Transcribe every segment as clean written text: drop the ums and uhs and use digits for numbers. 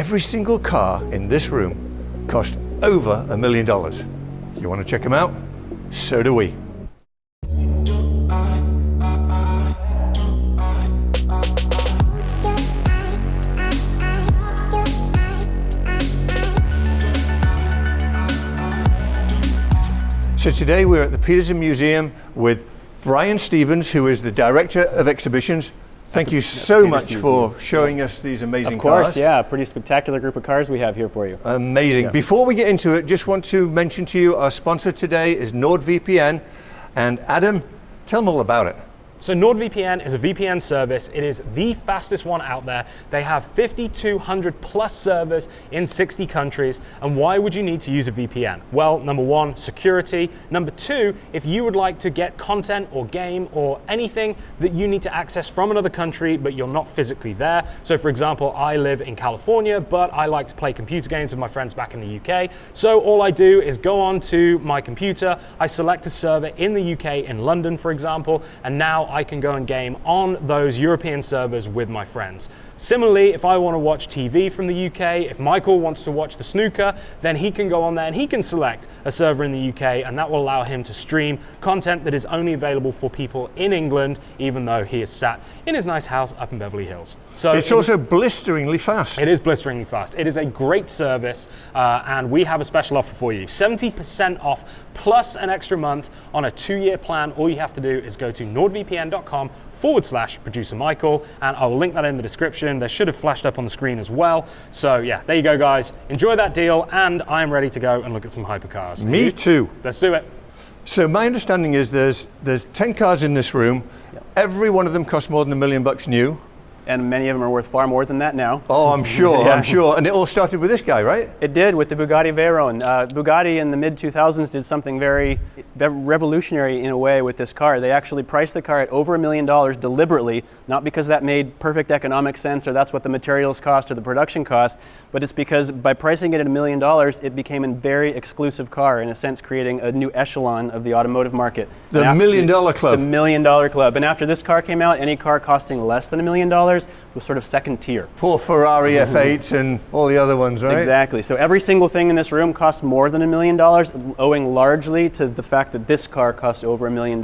every single car in this room cost over $1 million. You want to check them out? So do we. So today we're at the Petersen Museum with Brian Stevens, who is the Director of Exhibitions. Thank you so much for showing us these amazing cars. Of course, yeah, pretty spectacular group of cars we have here for you. Amazing. Yeah. Before we get into it, just want to mention to you our sponsor today is NordVPN. And Adam, tell them all about it. So NordVPN is a VPN service. It is the fastest one out there. They have 5,200 plus servers in 60 countries. And why would you need to use a VPN? Well, number one, security. Number two, if you would like to get content or game or anything that you need to access from another country, but you're not physically there. So for example, I live in California, but I like to play computer games with my friends back in the UK. So all I do is go on to my computer, I select a server in the UK, in London, for example, and now I can go and game on those European servers with my friends. Similarly, if I want to watch TV from the UK, if Michael wants to watch the snooker, then he can go on there and he can select a server in the UK, and that will allow him to stream content that is only available for people in England, even though he is sat in his nice house up in Beverly Hills. So it's also blisteringly fast. It is blisteringly fast. It is a great service, and we have a special offer for you. 70% off plus an extra month on a 2-year plan. All you have to do is go to nordvpn.com/ProducerMichael, and I will link that in the description. They should have flashed up on the screen as well. So yeah, there you go, guys. Enjoy that deal, and I am ready to go and look at some hypercars. Me too. Let's do it. So my understanding is there's 10 cars in this room. Yep. Every one of them costs more than $1 million new. And many of them are worth far more than that now. Oh, I'm sure, yeah. I'm sure. And it all started with this guy, right? It did, with the Bugatti Veyron. Bugatti in the mid-2000s did something very revolutionary in a way with this car. They actually priced the car at over $1 million deliberately, not because that made perfect economic sense or that's what the materials cost or the production cost, but it's because by pricing it at $1 million, it became a very exclusive car, in a sense creating a new echelon of the automotive market. The $1 million club. The $1 million club. And after this car came out, any car costing less than $1 million was sort of second tier. Poor Ferrari F8 and all the other ones, right? Exactly. So every single thing in this room costs more than $1 million, owing largely to the fact that this car cost over $1 million.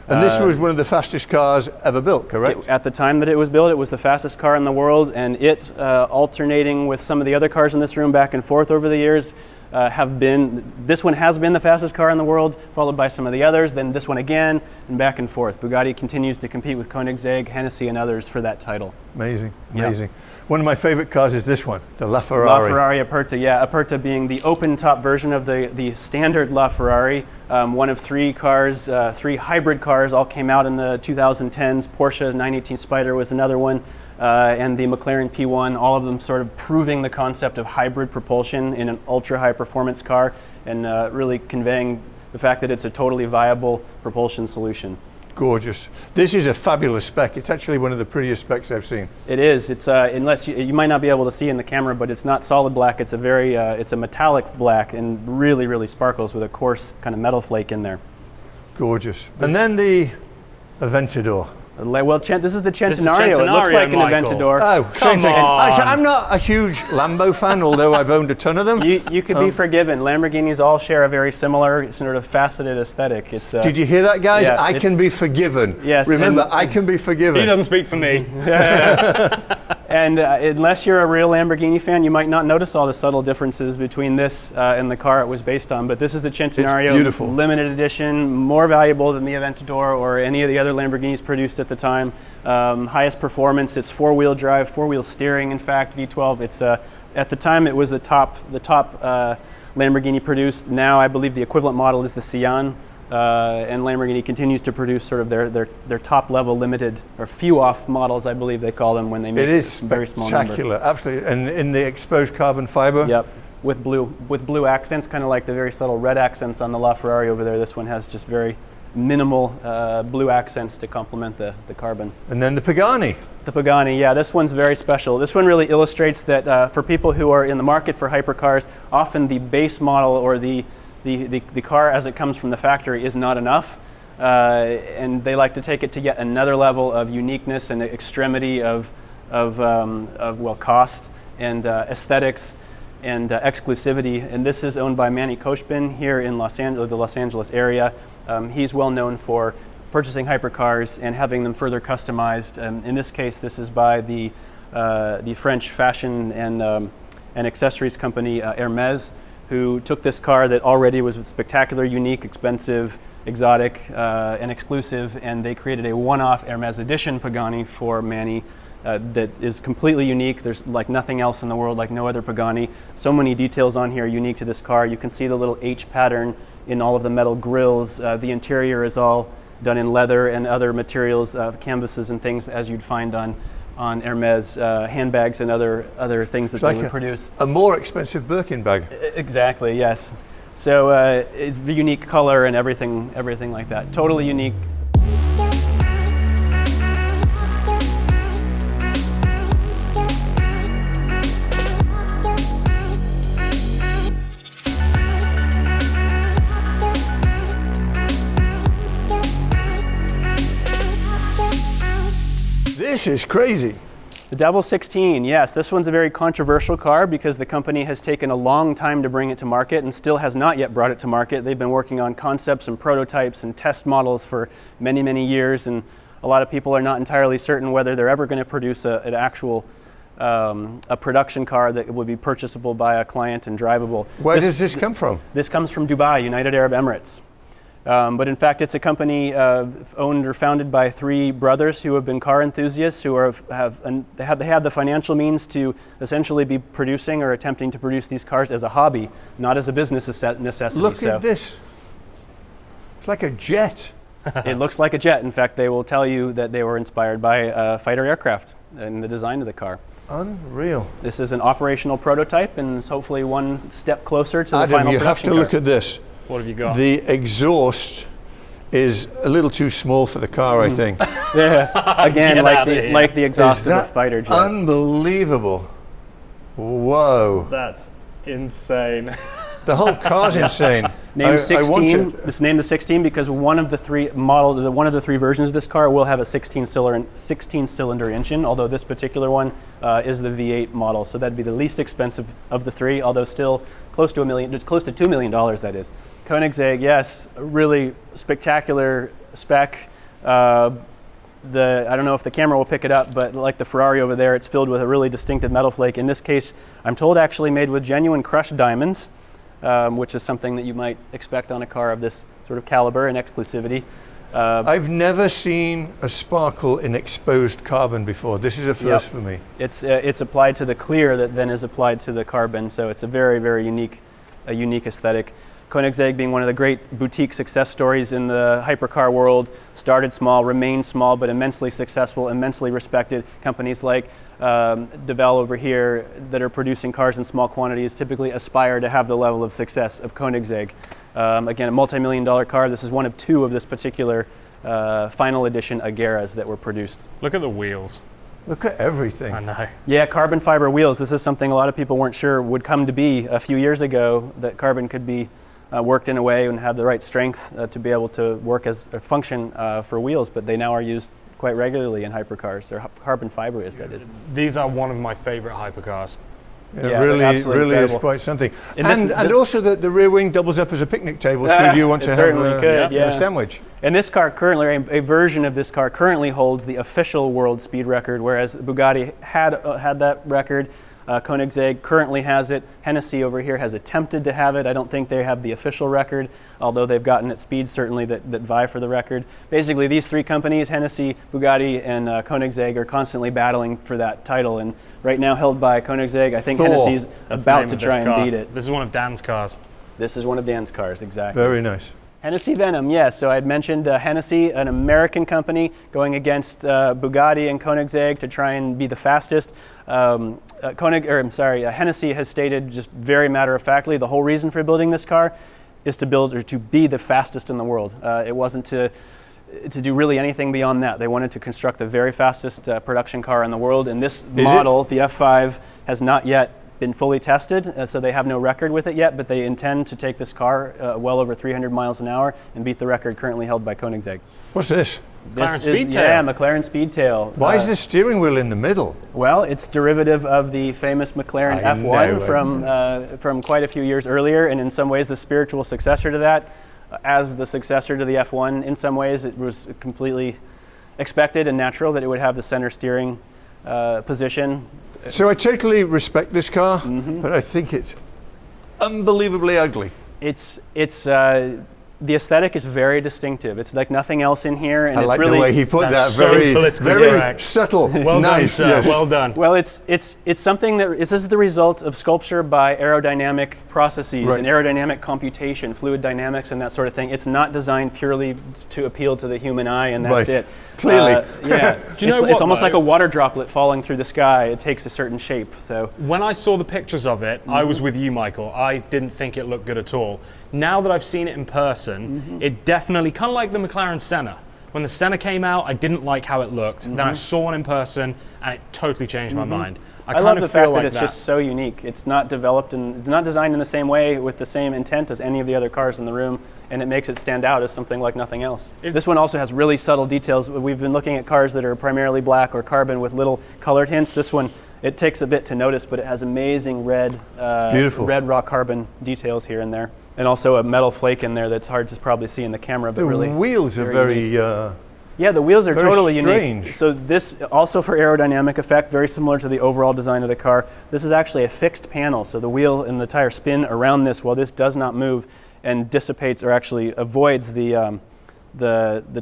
And this was one of the fastest cars ever built, correct? At the time that it was built, it was the fastest car in the world, and it, alternating with some of the other cars in this room back and forth over the years, this one has been the fastest car in the world, followed by some of the others, then this one again, and back and forth. Bugatti continues to compete with Koenigsegg, Hennessey, and others for that title. Amazing, amazing. Yeah. One of my favorite cars is this one, the LaFerrari. LaFerrari Aperta, yeah. Aperta being the open-top version of the standard LaFerrari. One of 3 cars, 3 hybrid cars, all came out in the 2010s. Porsche 918 Spider was another one. And the McLaren P1, all of them sort of proving the concept of hybrid propulsion in an ultra-high performance car, and really conveying the fact that it's a totally viable propulsion solution. Gorgeous. This is a fabulous spec. It's actually one of the prettiest specs I've seen. It is. It's unless you might not be able to see in the camera, but it's not solid black. It's a very it's a metallic black, and really, really sparkles with a coarse kind of metal flake in there. Gorgeous. And then the Aventador. Well, this is the Centenario. It looks like an Aventador. Oh, same thing. Actually, I'm not a huge Lambo fan, although I've owned a ton of them. You could be forgiven. Lamborghinis all share a very similar sort of faceted aesthetic. Did you hear that, guys? Yeah, I can be forgiven. Yes. Remember, I can be forgiven. He doesn't speak for me. And unless you're a real Lamborghini fan, you might not notice all the subtle differences between this and the car it was based on. But this is the Centenario. It's beautiful. Limited edition, more valuable than the Aventador or any of the other Lamborghinis produced at the time. Highest performance. It's 4-wheel drive, 4-wheel steering. In fact, V12. It's at the time it was the top Lamborghini produced. Now I believe the equivalent model is the Sian. And Lamborghini continues to produce sort of their top level limited or few off models, I believe they call them, when they make a very small number. It is spectacular, absolutely, and in the exposed carbon fiber. Yep, with blue accents, kind of like the very subtle red accents on the LaFerrari over there. This one has just very minimal blue accents to complement the carbon. And then the Pagani. The Pagani, yeah, this one's very special. This one really illustrates that for people who are in the market for hypercars, often the base model or the car as it comes from the factory is not enough, and they like to take it to yet another level of uniqueness and extremity of cost. aesthetics and exclusivity. And this is owned by Manny Koshbin here in the Los Angeles area. He's well known for purchasing hypercars and having them further customized. In this case, this is by the French fashion and accessories company Hermès, who took this car that already was spectacular, unique, expensive, exotic, and exclusive, and they created a one-off Hermès edition Pagani for Manny that is completely unique. There's like nothing else in the world, like no other Pagani. So many details on here unique to this car. You can see the little H pattern in all of the metal grills. The interior is all done in leather and other materials, canvases and things as you'd find on Hermès handbags and other things that they would produce. A more expensive Birkin bag. Exactly, yes. So it's a unique color and everything like that. Totally unique. This is crazy. The Devel 16, yes, this one's a very controversial car because the company has taken a long time to bring it to market and still has not yet brought it to market. They've been working on concepts and prototypes and test models for many, many years, and a lot of people are not entirely certain whether they're ever going to produce an actual a production car that would be purchasable by a client and drivable. Where does this come from? This comes from Dubai, United Arab Emirates. But in fact, it's a company owned or founded by three brothers who have been car enthusiasts who they had the financial means to essentially be producing or attempting to produce these cars as a hobby, not as a business necessity. Look at this. It's like a jet. It looks like a jet. In fact, they will tell you that they were inspired by fighter aircraft in the design of the car. Unreal. This is an operational prototype and is hopefully one step closer to the Adam, final you have production to car. look at this. What have you got? The exhaust is a little too small for the car, I think. Yeah, again, like the exhaust Is of a that fighter jet. Unbelievable. Whoa. That's insane. The whole car's insane. Named I want 16. to- It's named the 16 because one of the three models, one of the three versions of this car will have a 16-cylinder engine. Although this particular one is the V8 model, so that'd be the least expensive of the three. Although still close to $1 million, it's close to $2 million. That is. Koenigsegg, yes, really spectacular spec. I don't know if the camera will pick it up, but like the Ferrari over there, it's filled with a really distinctive metal flake. In this case, I'm told actually made with genuine crushed diamonds. Which is something that you might expect on a car of this sort of caliber and exclusivity. I've never seen a sparkle in exposed carbon before. This is a first for me. It's applied to the clear that then is applied to the carbon, so it's a very, very unique aesthetic. Koenigsegg being one of the great boutique success stories in the hypercar world, started small, remained small, but immensely successful, immensely respected. Companies like Devel over here that are producing cars in small quantities typically aspire to have the level of success of Koenigsegg. Again, a multi-million-dollar car. This is one of two of this particular final edition Ageras that were produced. Look at the wheels. Look at everything. I know. Yeah, carbon fiber wheels. This is something a lot of people weren't sure would come to be a few years ago, that carbon could be worked in a way and have the right strength to be able to work as a function for wheels, but they now are used quite regularly in hypercars. They're carbon fiber that is. These are one of my favorite hypercars. It Yeah, really incredible. is quite something. And And also the rear wing doubles up as a picnic table should you want it to have certainly could, a yeah. sandwich. And this car currently, a version of this car currently holds the official world speed record, whereas Bugatti had that record. Koenigsegg currently has it. Hennessey over here has attempted to have it. I don't think they have the official record, although they've gotten at speeds certainly that vie for the record. Basically, these three companies, Hennessey, Bugatti, and Koenigsegg, are constantly battling for that title. And right now held by Koenigsegg, I think Thor. Hennessey's That's the about name to of try this and car. beat it. This is one of Dan's cars. This is one of Dan's cars, exactly. Very nice. Hennessey Venom, yes. So I had mentioned Hennessey, an American company, going against Bugatti and Koenigsegg to try and be the fastest. Hennessey has stated just very matter-of-factly the whole reason for building this car is to build or to be the fastest in the world. It wasn't to do really anything beyond that. They wanted to construct the very fastest production car in the world, and this model, the F5, has not yet been fully tested, so they have no record with it yet, but they intend to take this car well over 300 miles an hour and beat the record currently held by Koenigsegg. What's this? McLaren Speedtail. Yeah, McLaren Speedtail. Why is the steering wheel in the middle? Well, it's derivative of the famous McLaren F1 from quite a few years earlier, and in some ways the spiritual successor to that. As the successor to the F1, in some ways it was completely expected and natural that it would have the center steering position. So I totally respect this car, but I think it's unbelievably ugly. It's the aesthetic is very distinctive. It's like nothing else in here, and I it's like really the way he put that. so politically Very correct. subtle. Well Nice. done, sir. Yes. Well done. Well, it's something that this is the result of sculpture by aerodynamic processes Right. and aerodynamic computation, fluid dynamics, and that sort of thing. It's not designed purely to appeal to the human eye, and that's Right. it. Clearly. Yeah. Do you know it's what, almost though? like a water droplet falling through the sky. It takes a certain shape. So When I saw the pictures of it, I was with you, Michael. I didn't think it looked good at all. Now that I've seen it in person, it definitely, kind of like the McLaren Senna. When the Senna came out, I didn't like how it looked. Then I saw one in person, and it totally changed my mind. I kind love of the feel fact like that it's just so unique. It's not developed and it's not designed in the same way with the same intent as any of the other cars in the room, and it makes it stand out as something like nothing else. This one also has really subtle details. We've been looking at cars that are primarily black or carbon with little colored hints. This one, it takes a bit to notice, but it has amazing red, Beautiful. red raw carbon details here and there, and also a metal flake in there that's hard to probably see in the camera. But The really, wheels are very yeah, the wheels are very totally strange. unique. So this also for aerodynamic effect, very similar to the overall design of the car. This is actually a fixed panel, so the wheel and the tire spin around this while this does not move and dissipates or actually avoids the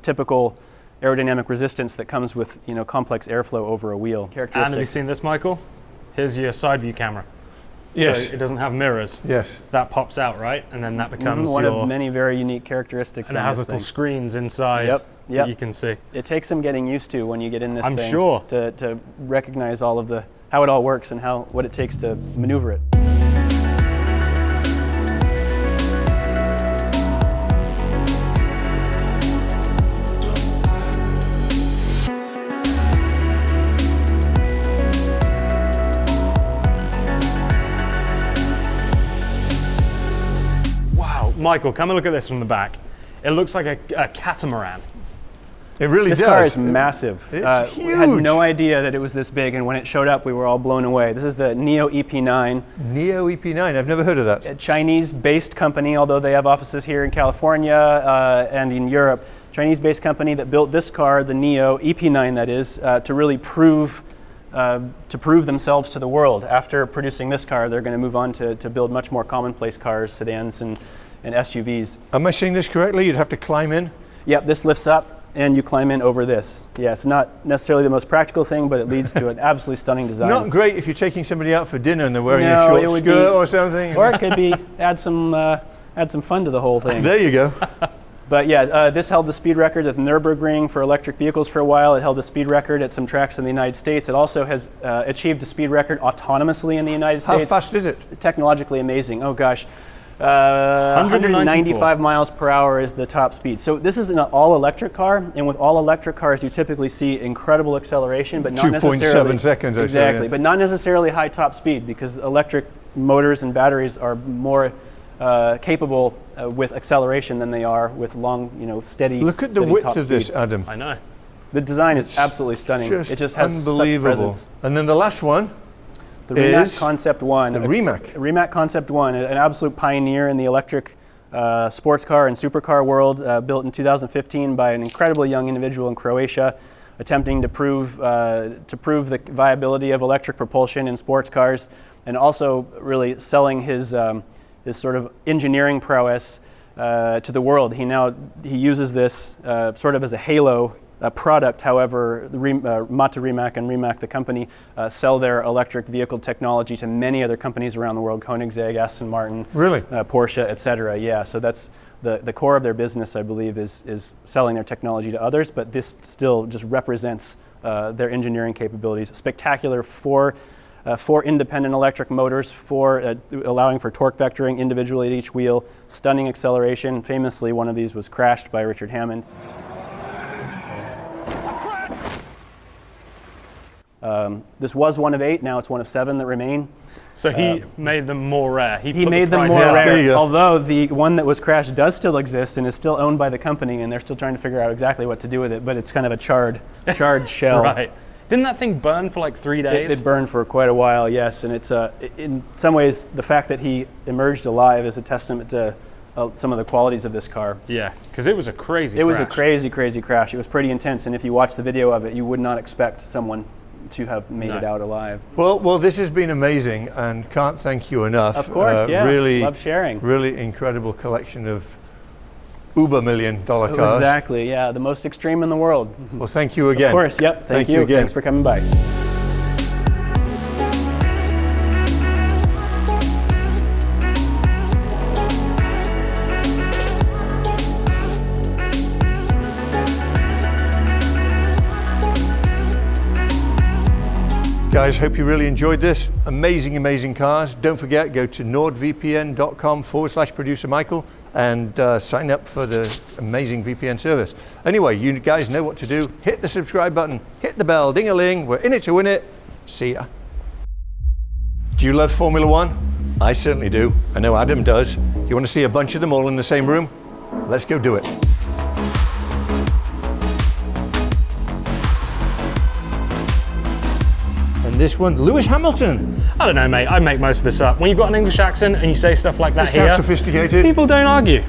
typical aerodynamic resistance that comes with complex airflow over a wheel. And have you seen this, Michael? Here's your side view camera. yes, So it doesn't have mirrors. yes. That pops out, right? And then that becomes one your... of many very unique characteristics. and it in has this little thing. screens inside Yep, that yep. you can see. It takes some getting used to when you get in this I'm thing sure. to recognize all of how it all works and what it takes to maneuver it. Wow, Michael, come and look at this from the back. It looks like a catamaran. It really This does. car is massive. It's We had huge. no idea that it was this big, and when it showed up, we were all blown away. This is the Nio EP9, Nio EP9. I've never heard of that. a Chinese-based company, although they have offices here in California and in Europe. Chinese-based company that built this car, the Nio EP9, that is, to really prove themselves to the world. After producing this car, they're going to move on to build much more commonplace cars, sedans, and SUVs. Am I saying this correctly? You'd have to climb in. Yep, this lifts up and you climb in over this. Yeah, it's not necessarily the most practical thing, but it leads to an absolutely stunning design. Not great if you're taking somebody out for dinner and they're wearing No, a it short would skirt be- or something. Or it could be add some fun to the whole thing. There you go. But yeah, this held the speed record at the Nürburgring for electric vehicles for a while. It held the speed record at some tracks in the United States. It also has achieved a speed record autonomously in the United How States. fast is it? Technologically amazing. Oh gosh. 195 miles per hour is the top speed. So this is an all-electric car, and with all-electric cars, you typically see incredible acceleration, but not 2.7 necessarily seconds, I say, exactly, yeah. but not necessarily high top speed because electric motors and batteries are more capable with acceleration than they are with long, steady. Look at the steady width top of this, speed. Adam. I know. The design is absolutely stunning. Just it just has unbelievable. such presence. And then the last one, The Rimac is Concept 1. the Rimac. Rimac Concept 1, an absolute pioneer in the electric sports car and supercar world, built in 2015 by an incredibly young individual in Croatia, attempting to prove the viability of electric propulsion in sports cars, and also really selling his sort of engineering prowess to the world. He uses this sort of as a halo product. However, Mata Rimac and Rimac, the company, sell their electric vehicle technology to many other companies around the world: Koenigsegg, Aston Martin, Really? Porsche, etc. Yeah, so that's the core of their business, I believe, is selling their technology to others. But this still just represents their engineering capabilities. Spectacular four independent electric motors, allowing for torque vectoring individually at each wheel, stunning acceleration. Famously, one of these was crashed by Richard Hammond. This was one of 8, now it's one of 7 that remain. So he made them more rare. He put made the them price more up. There you rare, go. although the one that was crashed does still exist and is still owned by the company, and they're still trying to figure out exactly what to do with it, but it's kind of a charred shell. Right. Didn't that thing burn for like 3 days? It burned for quite a while, yes, and it's in some ways the fact that he emerged alive is a testament to some of the qualities of this car. Yeah, because it was a crazy It crash. was a crazy, crazy crash. It was pretty intense, and if you watch the video of it, you would not expect someone to have made it out alive. Well, this has been amazing, and can't thank you enough. Of course, yeah. Really, love sharing. really incredible collection of uber $1 million cars. Exactly, yeah, the most extreme in the world. Well, thank you again. Of course, yep. Thank you again. Thanks for coming by. Guys, hope you really enjoyed this. Amazing, amazing cars. Don't forget, go to nordvpn.com/producermichael and sign up for the amazing VPN service. Anyway, you guys know what to do. Hit the subscribe button, hit the bell, ding-a-ling. We're in it to win it. See ya. Do you love Formula One? I certainly do. I know Adam does. You want to see a bunch of them all in the same room? Let's go do it. And this one, Lewis Hamilton. I don't know, mate. I make most of this up. When you've got an English accent and you say stuff like that It sounds here, sophisticated. people don't argue.